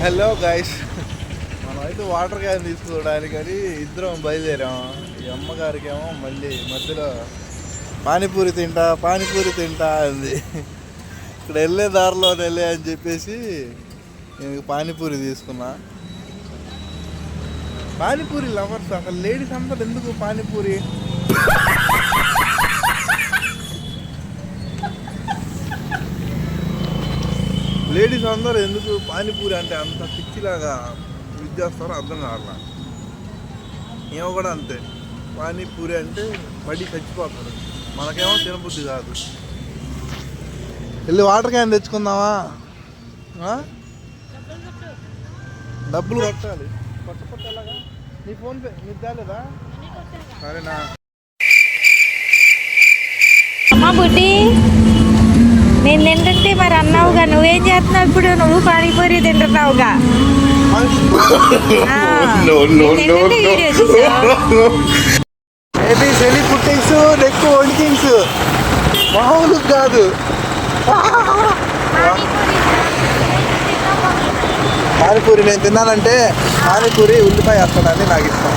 Hello guys, మనమైతే water can తీసుకోవడానికి అని ఇద్దరం బయలుదేరాం. ఈ అమ్మగారికి ఏమో మళ్ళీ మధ్యలో పానీపూరి తింటా అంది. ఇక్కడ వెళ్ళే దారిలో వెళ్ళే అని చెప్పేసి నేను పానీపూరి తీసుకున్నా. పానీపూరి లవర్స్ అసలు లేడీస్ అందరు ఎందుకు పానీపూరి? లేడీస్ అందరూ ఎందుకు పానీపూరి అంటే అంత పిచ్చిలాగా విద్యాస్తారో అర్థం కావట్లా. ఏమో కూడా అంతే, పానీపూరి అంటే పడి చచ్చిపోతారు. మనకేమో తినబుద్ధి కాదు. వెళ్ళి వాటర్ క్యాన్ తెచ్చుకుందామా? డబ్బులు కట్టాలి. కొత్త ఎలాగా? నీ ఫోన్పే నీకు కాలేదా? సరేనా? అమ్మా బుడ్డి, నేను తింటుంటే మరి అన్నావుగా, నువ్వేం చేస్తున్నావు ఇప్పుడు? నువ్వు పానీపూరి తింటున్నావుగా. సెలి పుట్టింగ్స్ నెక్కు వణికింగ్స్ మామూలు కాదు. పానీపూరి నేను తిన్నానంటే పానీపూరి ఉల్లిపాయ వేస్తానని నాకు ఇష్టం.